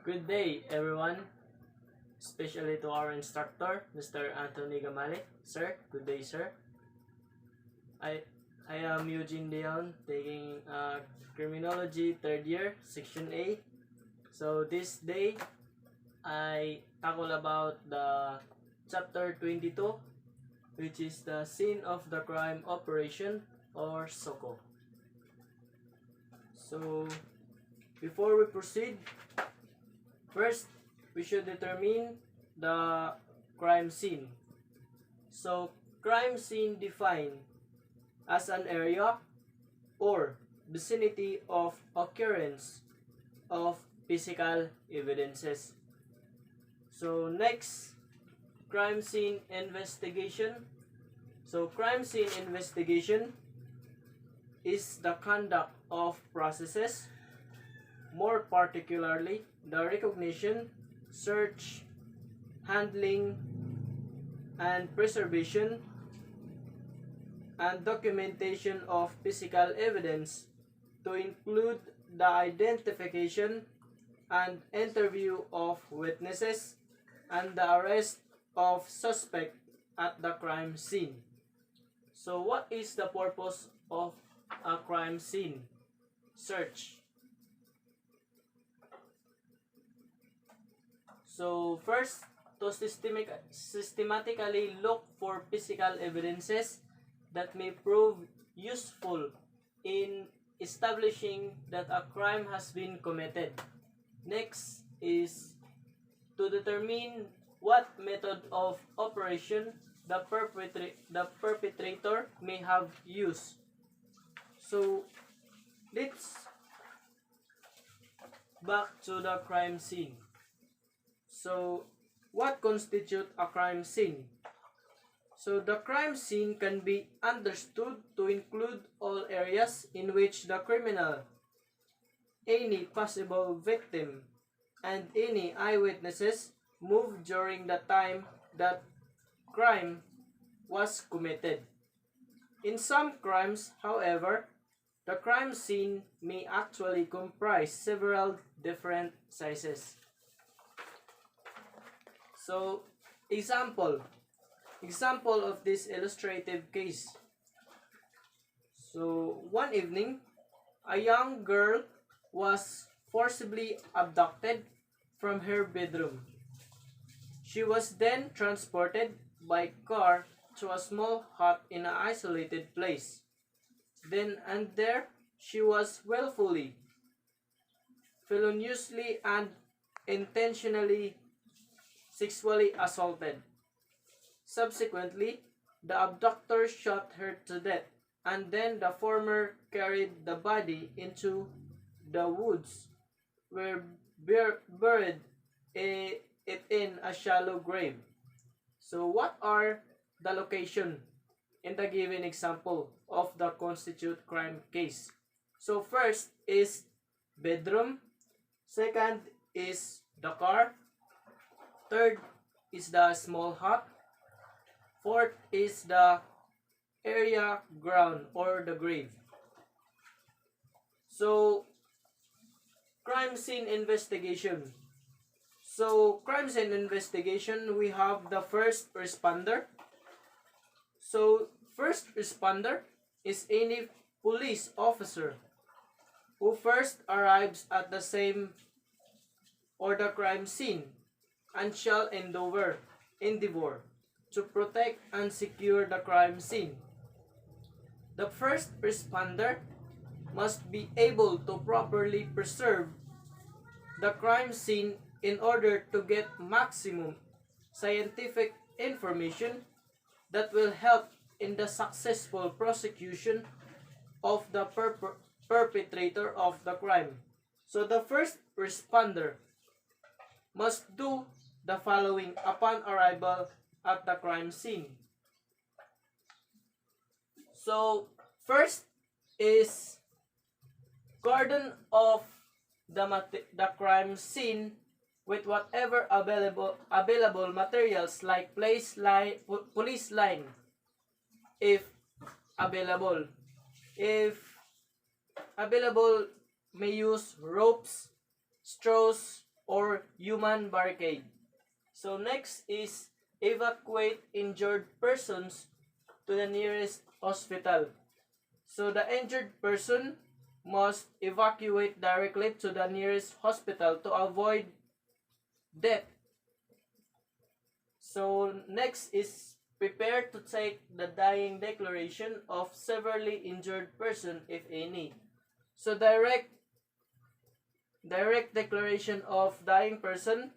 Good day, everyone, especially to our instructor, Mr. Anthony Gamale. Sir, good day, sir. I I am Eugene Leon, taking Criminology third year, Section A. So this day, I tackle about the Chapter 22, which is the scene of the crime operation, or Soco. So, before we proceed, first, we should determine the crime scene. So, crime scene defined as an area or vicinity of occurrence of physical evidences. So, next, crime scene investigation. So, crime scene investigation is the conduct of processes, more particularly the recognition, search, handling, and preservation and documentation of physical evidence to include the identification and interview of witnesses and the arrest of suspect at the crime scene. So what is the purpose of a crime scene search? So first, to systematically look for physical evidences that may prove useful in establishing that a crime has been committed. Next is to determine what method of operation the perpetrator may have used. So let's back to the crime scene. So, what constitutes a crime scene? So, the crime scene can be understood to include all areas in which the criminal, any possible victim, and any eyewitnesses moved during the time that crime was committed. In some crimes, however, the crime scene may actually comprise several different sizes. So, example of this illustrative case. So, one evening, a young girl was forcibly abducted from her bedroom. She was then transported by car to a small hut in an isolated place. Then and there, she was willfully, feloniously, and intentionally sexually assaulted. Subsequently, the abductor shot her to death, and then the former carried the body into the woods, where buried it in a shallow grave. So what are the location in the given example of the constitute crime case? So first is bedroom, second is the car, third is the small hut, fourth is the area ground or the grave. So, crime scene investigation. So, crime scene investigation, we have the first responder. So, first responder is any police officer who first arrives at the same or the crime scene and shall endeavor to protect and secure the crime scene. The first responder must be able to properly preserve the crime scene in order to get maximum scientific information that will help in the successful prosecution of the perpetrator of the crime. So the first responder must do the following upon arrival at the crime scene. So, first is cordon off the crime scene with whatever available materials like police line, if available. If available, may use ropes, straws, or human barricade. So next is evacuate injured persons to the nearest hospital. So the injured person must evacuate directly to the nearest hospital to avoid death. So next is prepare to take the dying declaration of severely injured person if any. So direct declaration of dying person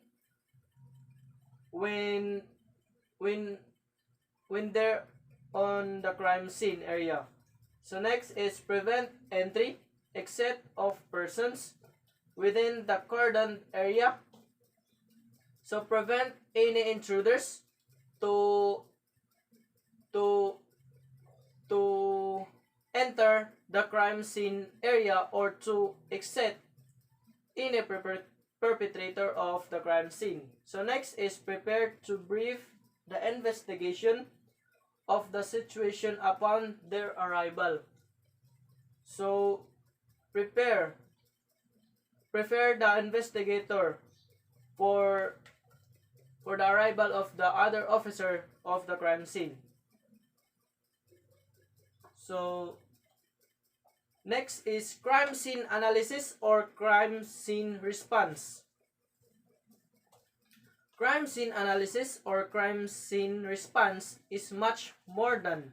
when when they're on the crime scene area. So next is prevent entry, exit of persons within the cordon area. So prevent any intruders to to to enter the crime scene area or to exit any perpetrator of the crime scene. So next is prepare to brief the investigation of the situation upon their arrival. So prepare the investigator for the arrival of the other officer of the crime scene. So next is crime scene analysis or crime scene response. Crime scene analysis or crime scene response is much more than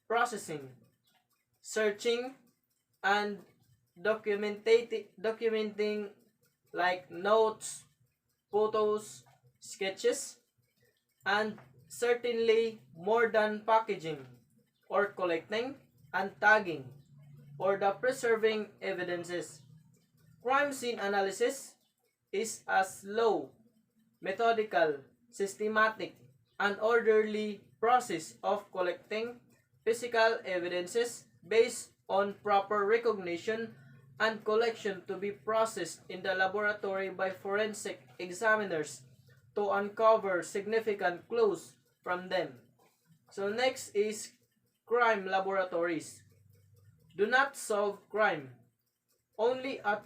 processing, searching, and documenting like notes, photos, sketches, and certainly more than packaging or collecting and tagging or the preserving evidences. Crime scene analysis is a slow, methodical, systematic, and orderly process of collecting physical evidences based on proper recognition and collection to be processed in the laboratory by forensic examiners to uncover significant clues from them. So next is crime laboratories. Do not solve crime. Only a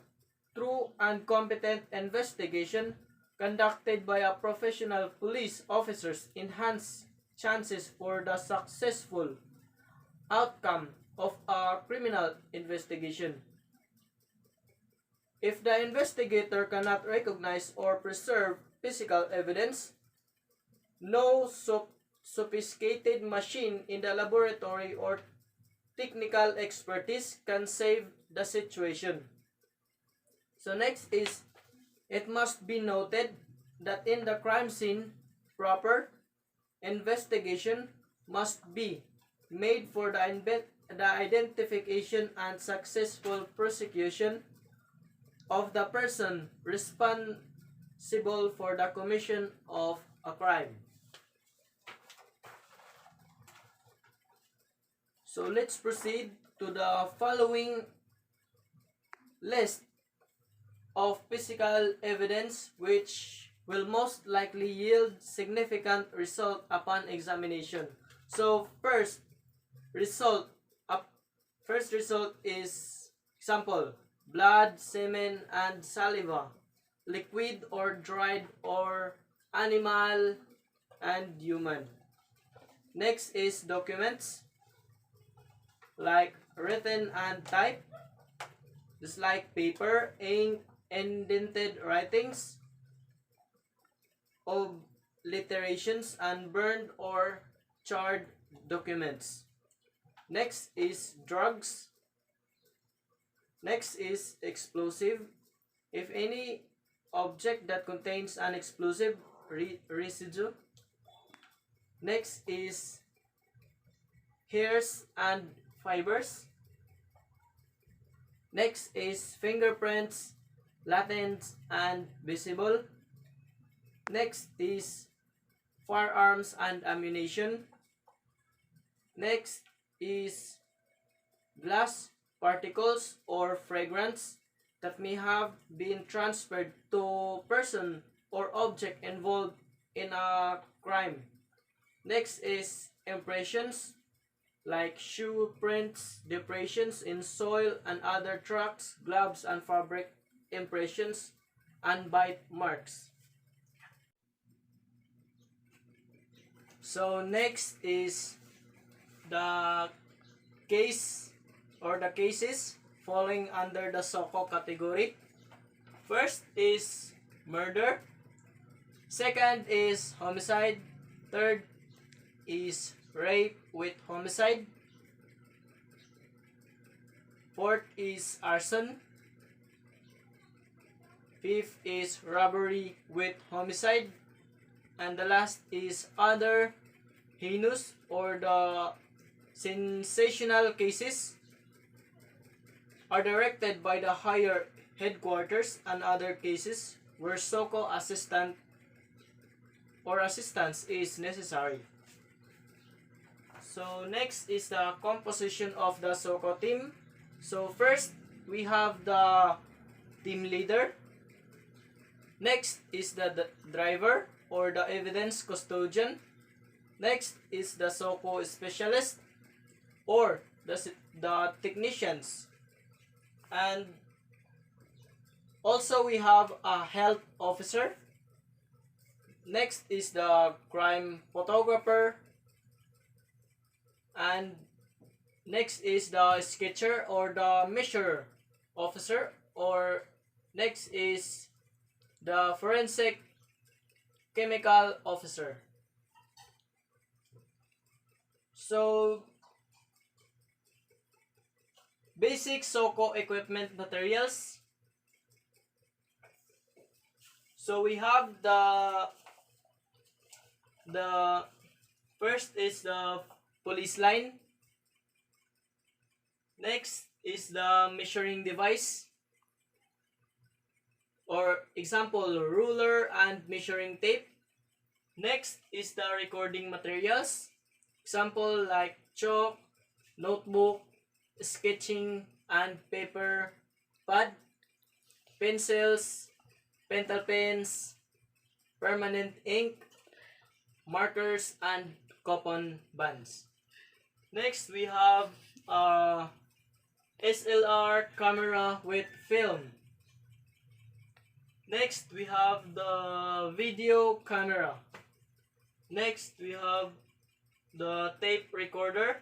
true and competent investigation conducted by a professional police officers enhance chances for the successful outcome of a criminal investigation. If the investigator cannot recognize or preserve physical evidence, no sophisticated machine in the laboratory or technical expertise can save the situation. So next is, it must be noted that in the crime scene, proper investigation must be made for the identification and successful prosecution of the person responsible for the commission of a crime. So let's proceed to the following list of physical evidence which will most likely yield significant result upon examination. So first result is example: blood, semen, and saliva, liquid or dried or animal and human. Next is documents like written and typed, just like paper, ink, indented writings, obliterations, and burned or charred documents. Next is drugs. Next is explosive. If any object that contains an explosive residue. Next is hairs and fibers. Next is fingerprints, latent and visible. Next is firearms and ammunition. Next is glass particles or fragrance that may have been transferred to person or object involved in a crime. Next is impressions like shoe prints, depressions in soil and other tracks, gloves and fabric impressions. and bite marks. So next is the case or the cases falling under the Soco category. First is murder. Second is homicide. Third is rape with homicide. Fourth is arson. Fifth is robbery with homicide. And the last is other heinous or the sensational cases are directed by the higher headquarters, and other cases where Soco assistant or assistance is necessary. So next is the composition of the Soco team. So first we have the team leader. Next is the driver or the evidence custodian. Next is the Soco specialist or the technicians. And also we have a health officer. Next is the crime photographer. And next is the sketcher or the measurer officer, or next is the forensic chemical officer. So basic Soco equipment materials. So we have the first is the police line. Next is the measuring device, or example ruler and measuring tape. Next is the recording materials, example like chalk, notebook, sketching and paper pad, pencils, pentel pens, permanent ink, markers and coupon bands. Next we have SLR camera with film. Next we have the video camera. Next we have the tape recorder.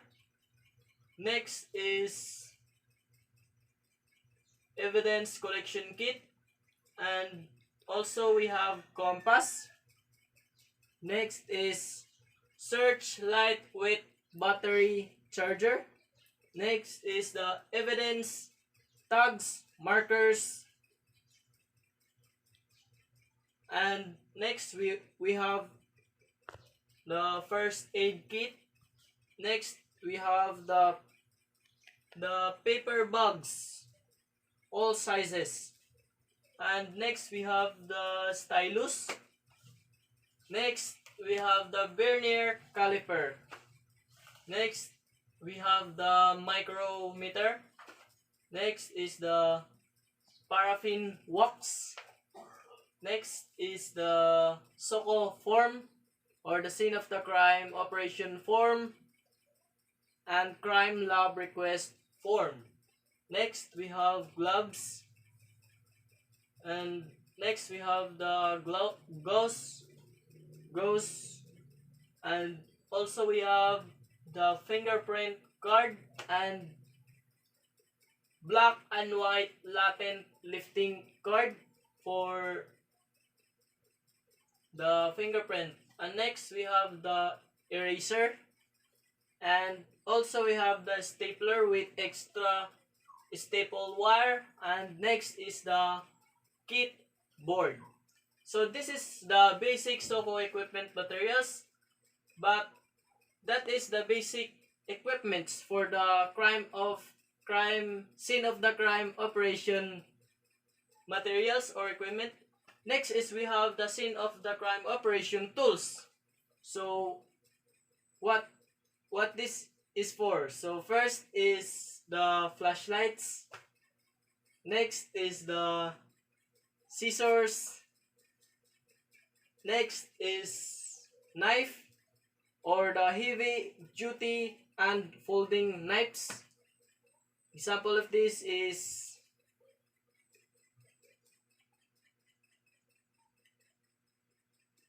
Next is evidence collection kit, and also we have compass. Next is searchlight with battery charger. Next is the evidence tags, markers, and next we have the first aid kit. Next we have the paper bags, all sizes, and next we have the stylus. Next we have the vernier caliper. Next we have the micrometer. Next is the paraffin wax. Next is the Soco form or the scene of the crime operation form and crime lab request form. Next we have gloves, and next we have the gauze, and also we have the fingerprint card and black and white latent lifting card for the fingerprint. And next we have the eraser, and also we have the stapler with extra staple wire, and next is the kit board. So this is the basic Soco equipment materials, but that is the basic equipments for the crime scene of the crime operation materials or equipment. Next is we have the scene of the crime operation tools. So what this is for? So first is the flashlights. Next is the scissors. Next is knife or the heavy duty and folding knives. Example of this is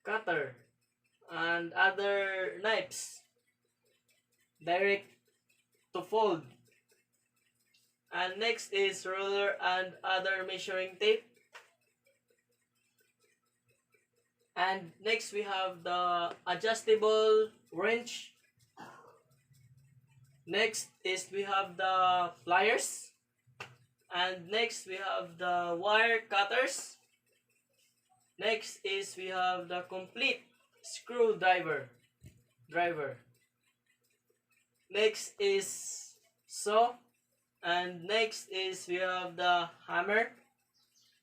cutter, and other knives, direct to fold. And next is ruler and other measuring tape. And next we have the adjustable wrench. Next is we have the pliers. And next we have the wire cutters. Next is we have the complete screwdriver. Next is saw. And next is we have the hammer.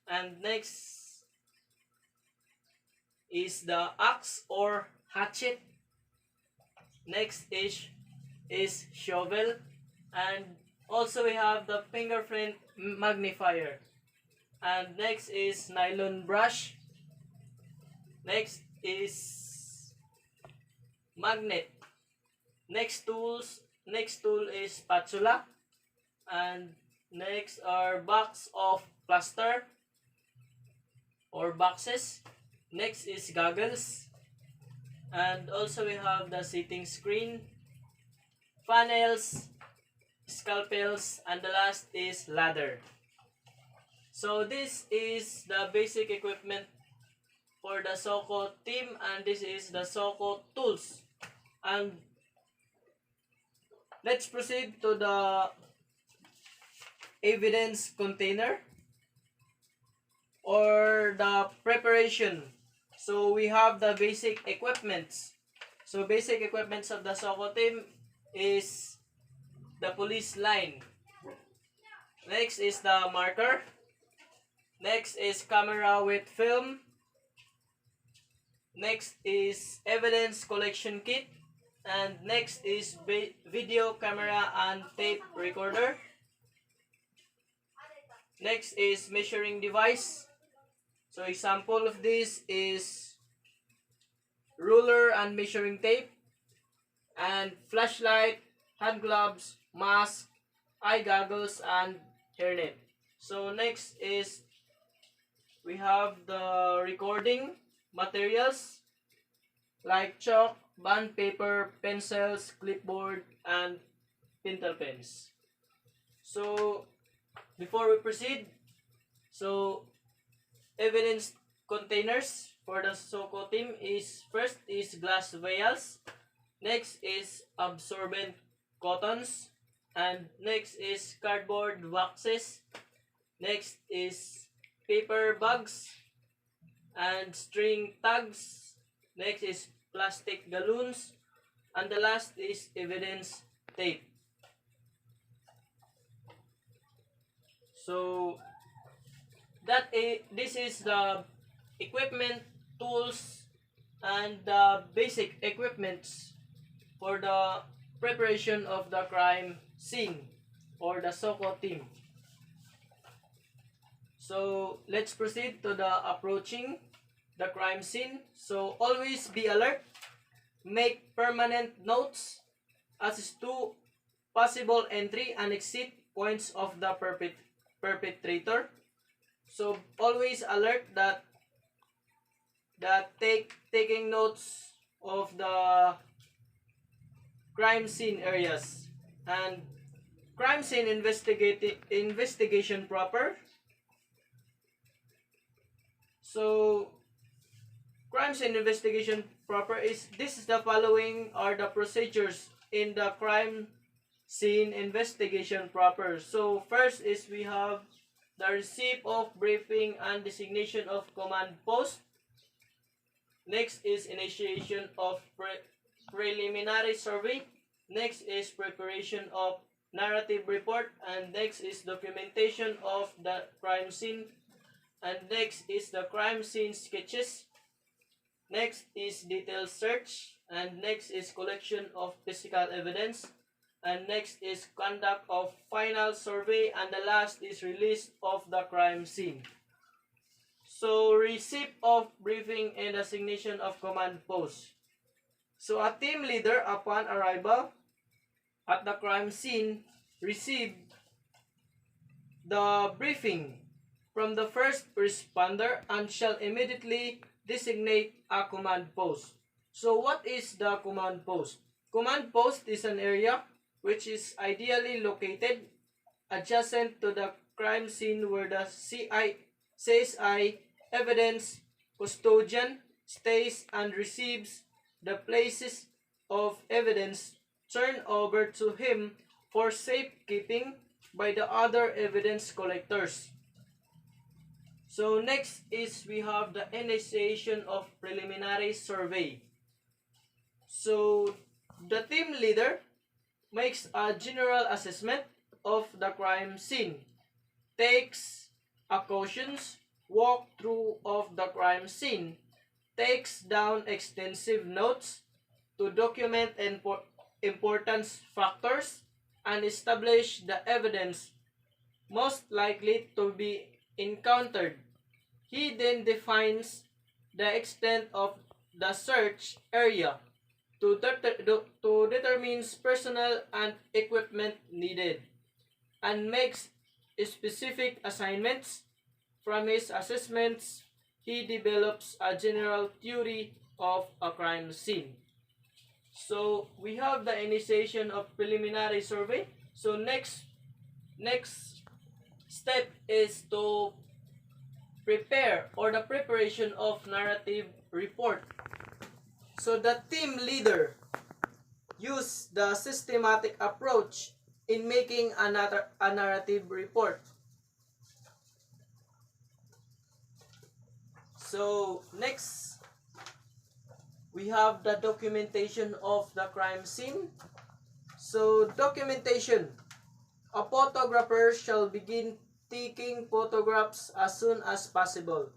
And next is the axe or hatchet. Next is shovel. And also we have the fingerprint magnifier. And next is nylon brush. Next is magnet. Next tool is spatula. And next are box of plaster or boxes. Next is goggles. And also we have the sitting screen, funnels, scalpels, and the last is ladder. So this is the basic equipment for the Soco team, and this is the Soco tools. And let's proceed to the evidence container or the preparation. So we have the basic equipments. So basic equipments of the Soco team is the police line. Next is the marker. Next is camera with film. Next is evidence collection kit. And next is video camera and tape recorder. Next is measuring device. So example of this is ruler and measuring tape, and flashlight, hand gloves, mask, eye goggles, and hairnet. So next is we have the recording materials like chalk, bond paper, pencils, clipboard, and pintel pens. So before we proceed, so evidence containers for the Soco team is first is glass vials, next is absorbent cottons, and next is cardboard boxes, next is paper bags and string tags, next is plastic balloons, and the last is evidence tape. So this is the equipment, tools, and the basic equipments for the preparation of the crime scene or the Soco team. So let's proceed to the approaching the crime scene. So always be alert, make permanent notes as to possible entry and exit points of the perpetrator. So always alert that taking notes of the crime scene areas, and crime scene investigation proper. So crime scene investigation proper is the following are the procedures in the crime scene investigation proper. So first is we have the receipt of briefing and designation of command post. Next is initiation of preliminary survey. Next is preparation of narrative report, and next is documentation of the crime scene, and next is the crime scene sketches. Next is detailed search, and next is collection of physical evidence, and next is conduct of final survey, and the last is release of the crime scene. So receipt of briefing and assignation of command post. So a team leader upon arrival at the crime scene received the briefing from the first responder and shall immediately designate a command post. So what is the command post? Command post is an area which is ideally located adjacent to the crime scene where the CSI evidence custodian stays and receives the places of evidence turned over to him for safekeeping by the other evidence collectors. So next is we have the initiation of preliminary survey. So the team leader makes a general assessment of the crime scene, takes a cautious walkthrough of the crime scene, takes down extensive notes to document importance factors and establish the evidence most likely to be encountered. He then defines the extent of the search area to determine personnel and equipment needed and makes specific assignments. From his assessments, he develops a general theory of a crime scene. So we have the initiation of preliminary survey. So next step is to prepare or the preparation of narrative report. So the team leader use the systematic approach in making a narrative report. So next, we have the documentation of the crime scene. So documentation. A photographer shall begin taking photographs as soon as possible.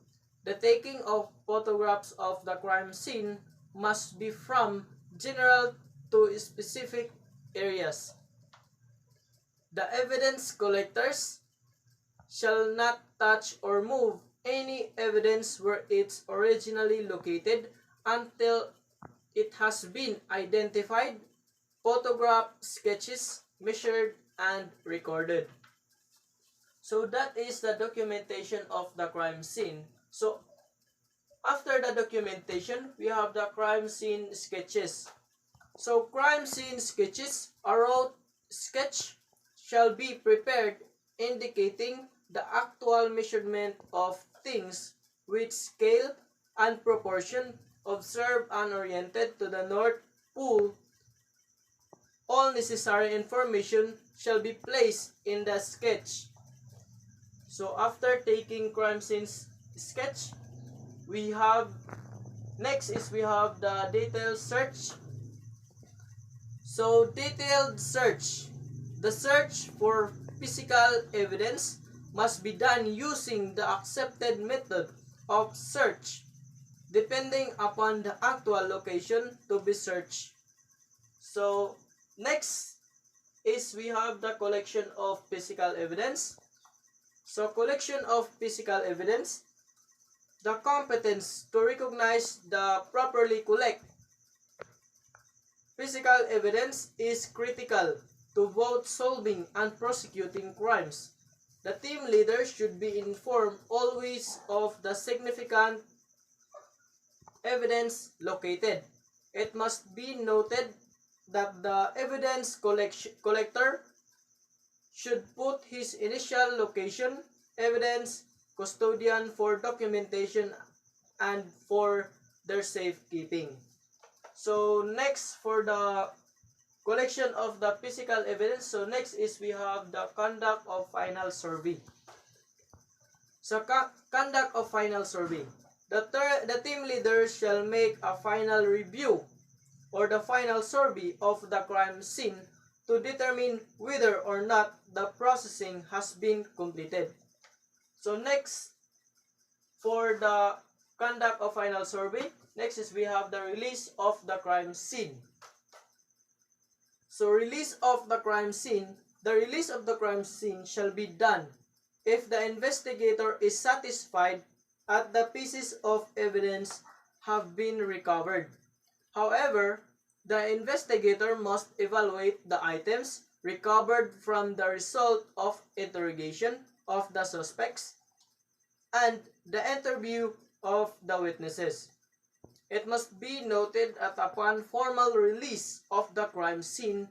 The taking of photographs of the crime scene must be from general to specific areas. The evidence collectors shall not touch or move any evidence where it's originally located until it has been identified, photographed, sketches, measured, and recorded. So that is the documentation of the crime scene. So after the documentation, we have the crime scene sketches. So crime scene sketches, a rough sketch shall be prepared indicating the actual measurement of things with scale and proportion observed and oriented to the North Pole. All necessary information shall be placed in the sketch. So after taking crime scene sketch, we have the detailed search. So detailed search. The search for physical evidence must be done using the accepted method of search depending upon the actual location to be searched. So next is we have the collection of physical evidence. So collection of physical evidence, the competence to recognize the properly collect physical evidence is critical to both solving and prosecuting crimes. The team leader should be informed always of the significant evidence located. It must be noted that the evidence collector should put his initial location, evidence, custodian for documentation and for their safekeeping. So next for the collection of the physical evidence, so next is we have the conduct of final survey. So conduct of final survey. The team leader shall make a final review or the final survey of the crime scene to determine whether or not the processing has been completed. So next, for the conduct of final survey, next is we have the release of the crime scene. So release of the crime scene, the release of the crime scene shall be done if the investigator is satisfied that the pieces of evidence have been recovered. However, the investigator must evaluate the items recovered from the result of interrogation of the suspects and the interview of the witnesses. It must be noted that upon formal release of the crime scene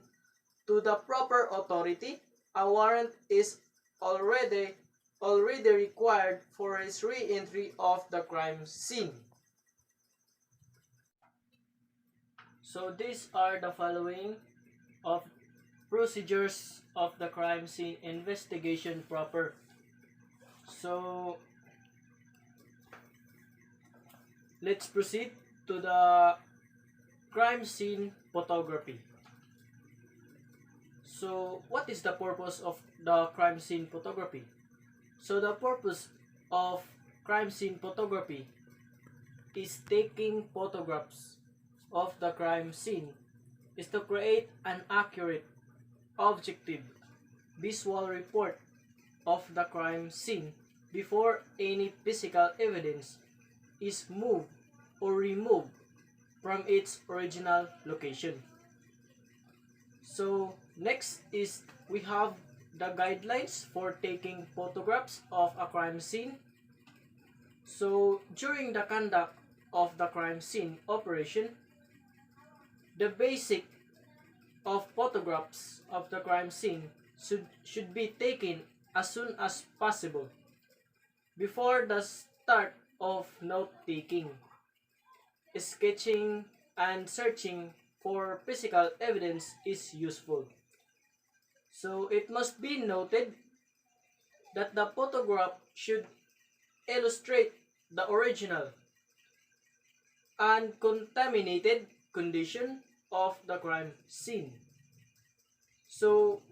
to the proper authority, a warrant is already required for his re-entry of the crime scene. So these are the following of procedures of the crime scene investigation proper. So let's proceed to the crime scene photography. So what is the purpose of the crime scene photography? So the purpose of crime scene photography is taking photographs of the crime scene is to create an accurate, objective, visual report of the crime scene before any physical evidence is moved or removed from its original location. So next is we have the guidelines for taking photographs of a crime scene. So during the conduct of the crime scene operation, the basic of photographs of the crime scene should be taken as soon as possible before the start of note-taking, sketching, and searching for physical evidence is useful. So it must be noted that the photograph should illustrate the original uncontaminated condition of the crime scene. So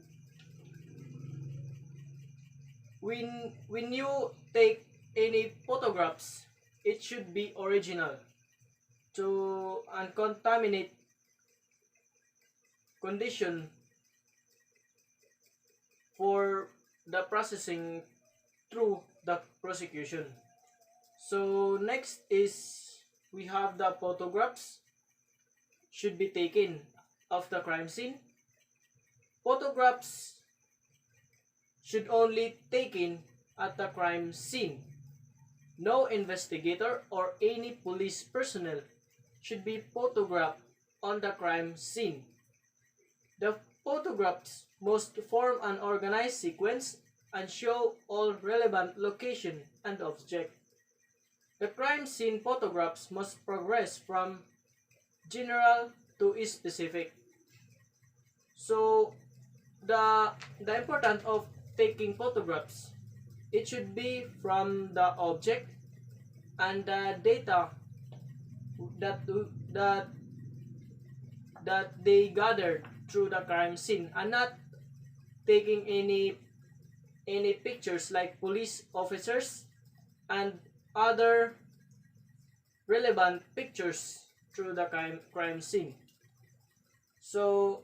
when you take any photographs, it should be original to uncontaminate condition for the processing through the prosecution. So next is we have the photographs should be taken of the crime scene. Photographs should only taken at the crime scene. No investigator or any police personnel should be photographed on the crime scene. The photographs must form an organized sequence and show all relevant location and object. The crime scene photographs must progress from general to specific. So the importance of taking photographs, it should be from the object and the data that that that they gathered through the crime scene, and not taking any pictures like police officers and other relevant pictures through the crime scene. So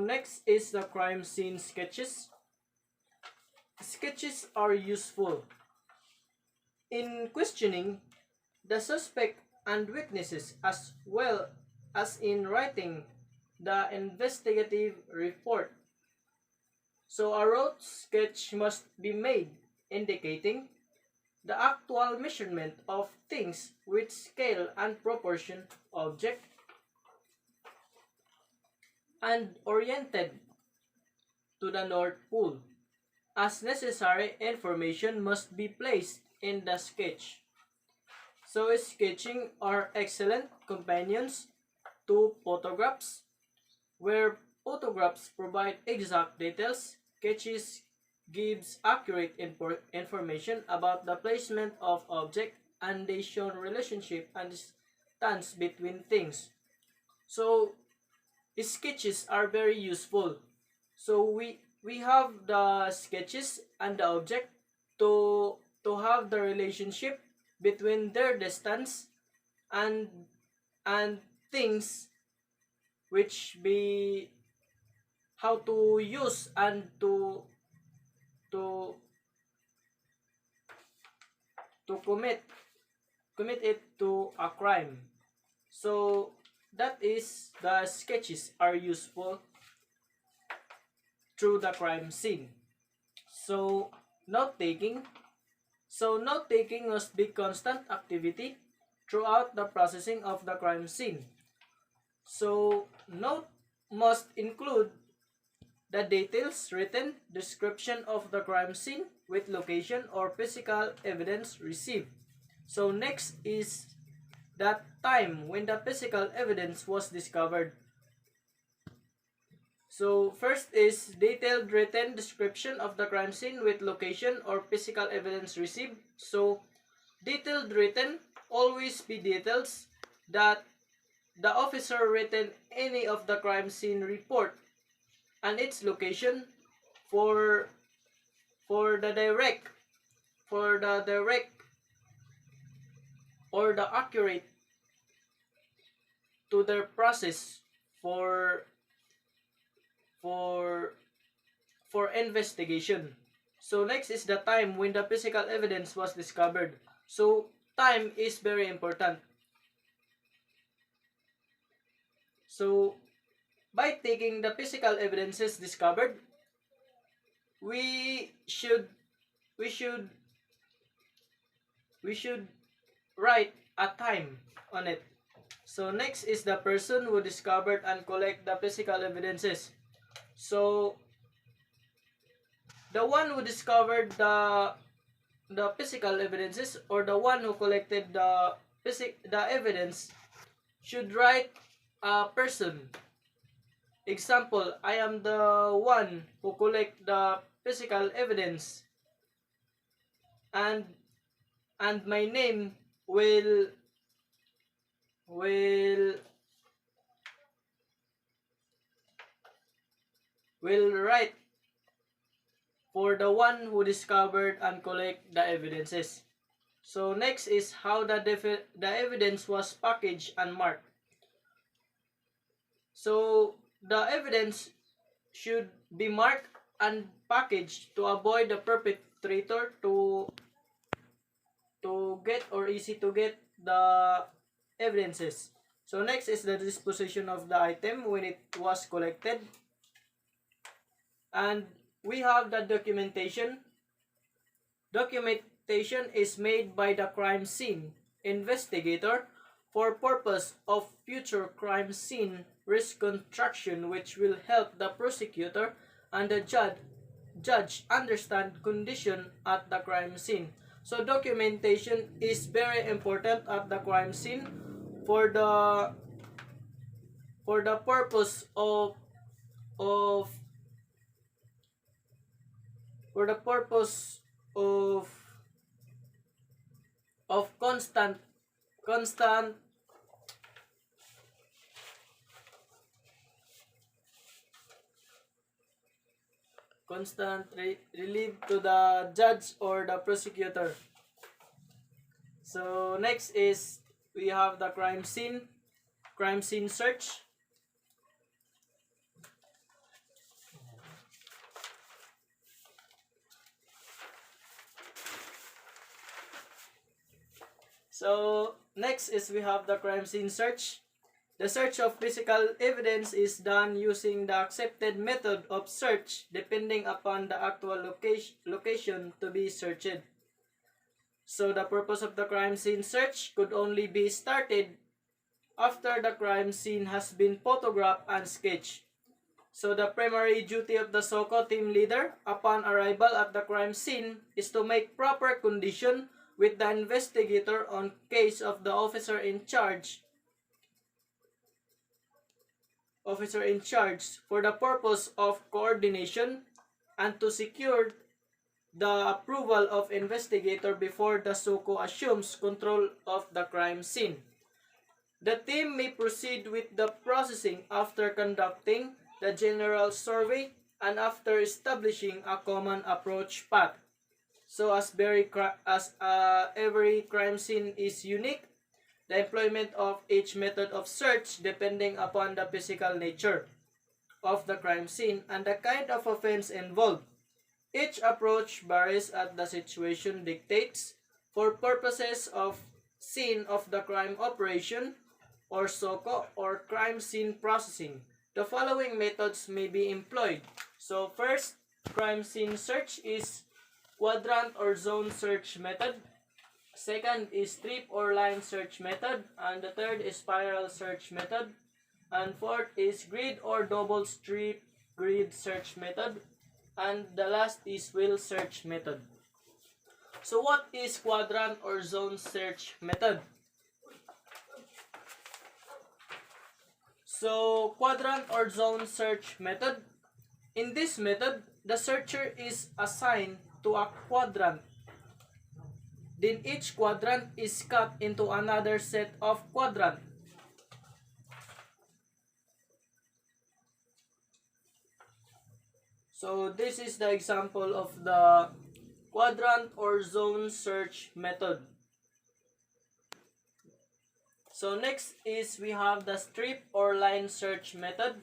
next is the crime scene sketches. Sketches are useful in questioning the suspect and witnesses, as well as in writing the investigative report. So a rough sketch must be made indicating the actual measurement of things with scale and proportion object, and oriented to the North Pole, as necessary information must be placed in the sketch. So sketching are excellent companions to photographs. Where photographs provide exact details, sketches gives accurate information about the placement of object, and they show relationship and distance between things. So sketches are very useful. So we have the sketches and the object to have the relationship between their distance and things, which be how to use and to commit it to a crime. So that is the sketches are useful. through the crime scene. So, note-taking. So, note-taking must be constant activity throughout the processing of the crime scene. So, note must include the details written description of the crime scene with location or physical evidence received. So, next is the time when the physical evidence was discovered. So, first is detailed written description of the crime scene with location or physical evidence received. So, detailed written, always be details that the officer written any of the crime scene report and its location for the direct or the accurate to their process for for investigation. So next is the time when the physical evidence was discovered. So time is very important. So by taking the physical evidences discovered, we should we should we should write a time on it. So next is the person who discovered and collect the physical evidences. So the one who discovered the physical evidences or the one who collected the evidence should write a person. Example, I am the one who collect the physical evidence, and my name will write for the one who discovered and collect the evidences. So next is how the evidence was packaged and marked. So the evidence should be marked and packaged to avoid the perpetrator to get or easy to get the evidences. So next is the disposition of the item when it was collected. And we have the documentation. Documentation is made by the crime scene investigator for purpose of future crime scene reconstruction, which will help the prosecutor and the judge understand condition at the crime scene. So documentation is very important at the crime scene for the purpose of for the purpose of constant relief to the judge or the prosecutor. So next is we have the crime scene search. So next is we have the crime scene search. The search of physical evidence is done using the accepted method of search depending upon the actual location to be searched. So the purpose of the crime scene search could only be started after the crime scene has been photographed and sketched. So the primary duty of the Soco team leader upon arrival at the crime scene is to make proper condition with the investigator on case of the officer in charge for the purpose of coordination and to secure the approval of investigator before the Soco assumes control of the crime scene. The team may proceed with the processing after conducting the general survey and after establishing a common approach path. So as every crime scene is unique, the employment of each method of search depending upon the physical nature of the crime scene and the kind of offense involved. Each approach varies as the situation dictates. For purposes of scene of the crime operation or SOCO or crime scene processing, the following methods may be employed. So first crime scene search is quadrant or zone search method. Second is strip or line search method. And the third is spiral search method. And fourth is grid or double strip grid search method. And the last is wheel search method. So what is quadrant or zone search method? So quadrant or zone search method. In this method, the searcher is assigned to a quadrant. Then each quadrant is cut into another set of quadrant. So this is the example of the quadrant or zone search method. So next is we have the strip or line search method.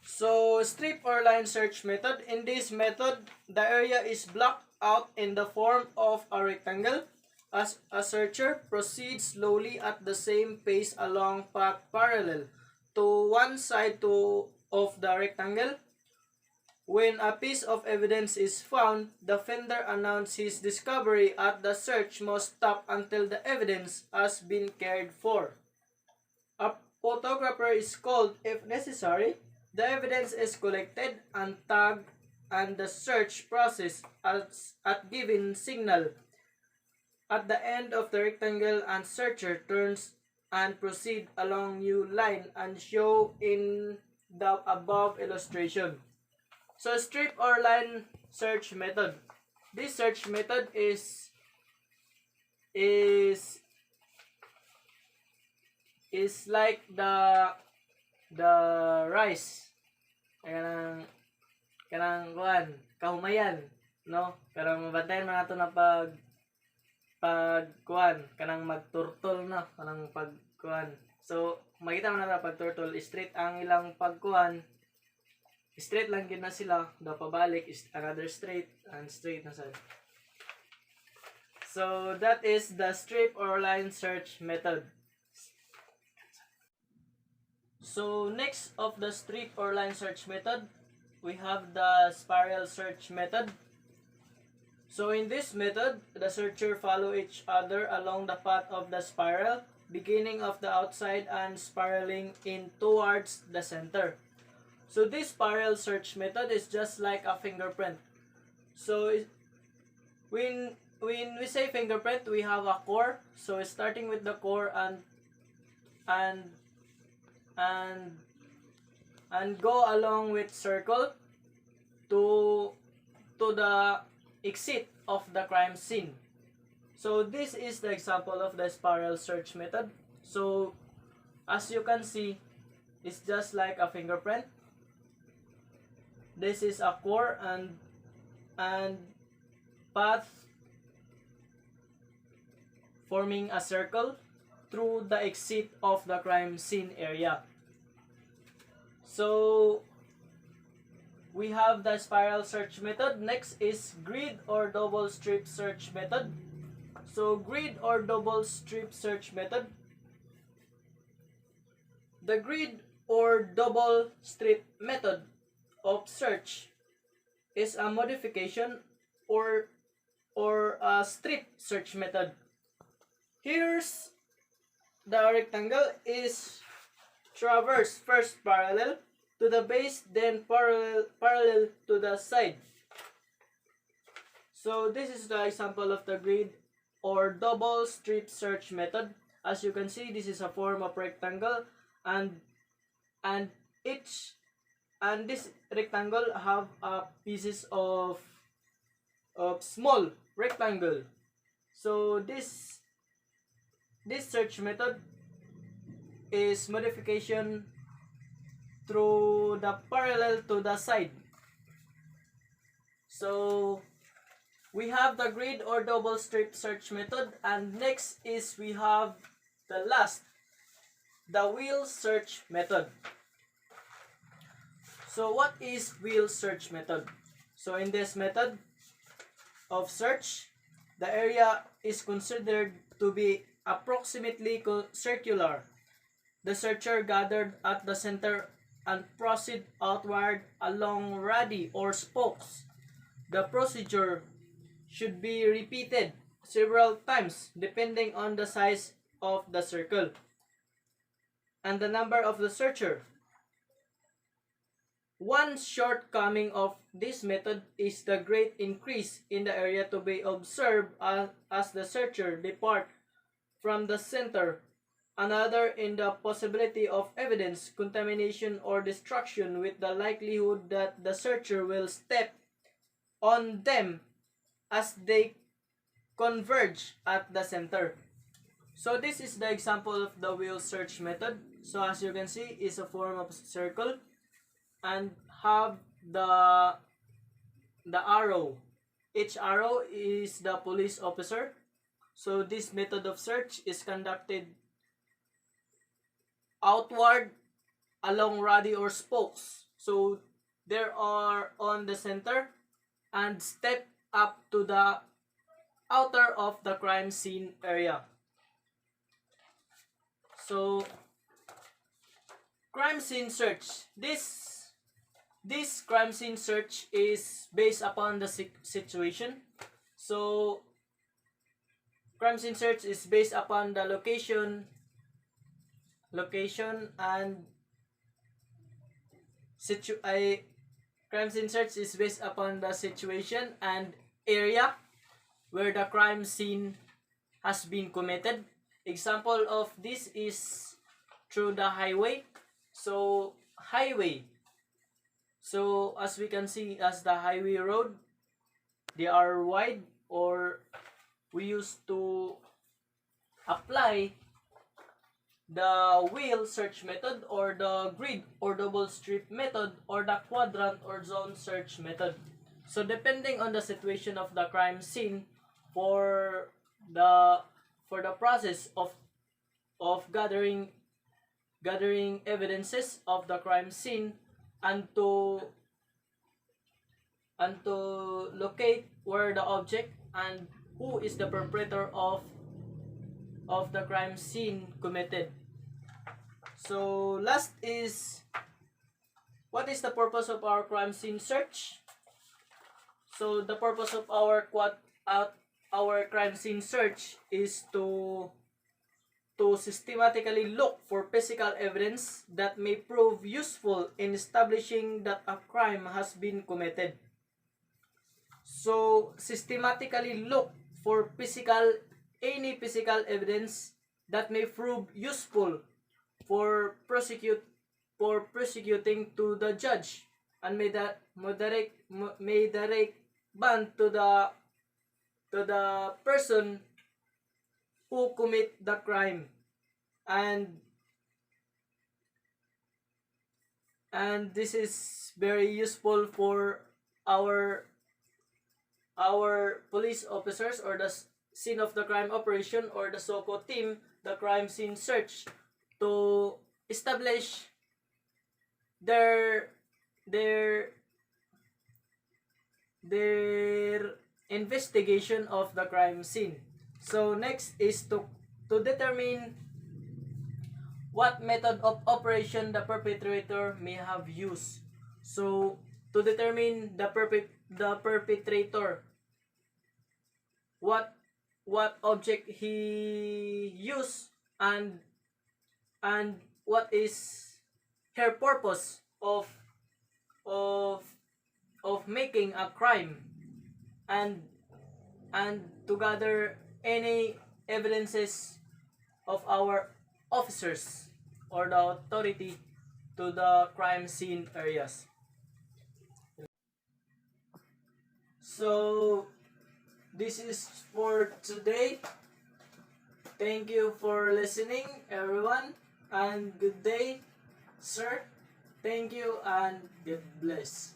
So strip or line search method. In this method, the area is blocked out in the form of a rectangle as a searcher proceeds slowly at the same pace along path parallel to one side of the rectangle. When a piece of evidence is found, the offender announces his discovery at the search must stop until the evidence has been cared for. A photographer is called if necessary. The evidence is collected and tagged and the search process at given signal. At the end of the rectangle, and searcher turns and proceed along new line and show in the above illustration. So strip or line search method. This search method is like the rice. Kanang kuan, kahumayan, no? Kanang mabantayan man nato na pag kuan, kanang magturtol na, kanang pagkuan. So makita man nato pag turtle, straight ang ilang pagkuan. Straight lang gid na sila, daw pabalik is another straight and straight na sad. So that is the strip or line search method. So next of the strip or line search method, we have the spiral search method. So in this method, the searcher follow each other along the path of the spiral, beginning of the outside and spiraling in towards the center. So this spiral search method is just like a fingerprint. So when we say fingerprint, we have a core. So starting with the core and go along with circle to the exit of the crime scene. So this is the example of the spiral search method. So as you can see, it's just like a fingerprint. This is a core and path forming a circle through the exit of the crime scene area. So we have the spiral search method. Next is grid or double strip search method. So grid or double strip search method. The grid or double strip method of search is a modification or a strip search method. Here's the rectangle is traverse first parallel to the base, then parallel to the side. So this is the example of the grid or double strip search method. As you can see, this is a form of rectangle and this rectangle have pieces of small rectangle. So this search method is modification through the parallel to the side. So we have the grid or double strip search method, and next is we have the last, the wheel search method. So what is wheel search method? So in this method of search, the area is considered to be approximately circular. the searcher gathered at the center and proceed outward along radii or spokes. The procedure should be repeated several times depending on the size of the circle and the number of the searcher. One shortcoming of this method is the great increase in the area to be observed as the searcher depart from the center. Another in the possibility of evidence contamination or destruction with the likelihood that the searcher will step on them as they converge at the center. So this is the example of the wheel search method. So as you can see, it's a form of circle and have the arrow. Each arrow is the police officer. So this method of search is conducted outward along radii or spokes. So there are on the center and step up to the outer of the crime scene area. So crime scene search. This crime scene search is based upon the situation. So crime scene search is based upon the location and crime scene search is based upon the situation and area where the crime scene has been committed. Example of this is through the highway. So highway. So as we can see, as the highway road, they are wide, or we used to apply the wheel search method or the grid or double strip method or the quadrant or zone search method. So depending on the situation of the crime scene, for the process of gathering evidences of the crime scene and to locate where the object and who is the perpetrator of the crime scene committed. So last is, what is the purpose of our crime scene search? So the purpose of our crime scene search is to systematically look for physical evidence that may prove useful in establishing that a crime has been committed. So systematically look for any physical evidence that may prove useful for prosecuting to the judge and may direct ban to the person who commit the crime, and this is very useful for our police officers or the scene of the crime operation or the Soco team, the crime scene search, to establish their investigation of the crime scene. So next is to determine what method of operation the perpetrator may have used. So to determine the perpetrator, what object he used and what is her purpose of making a crime, and to gather any evidences of our officers or the authority to the crime scene areas. So this is for today. Thank you for listening, everyone, and good day, sir. Thank you and God bless.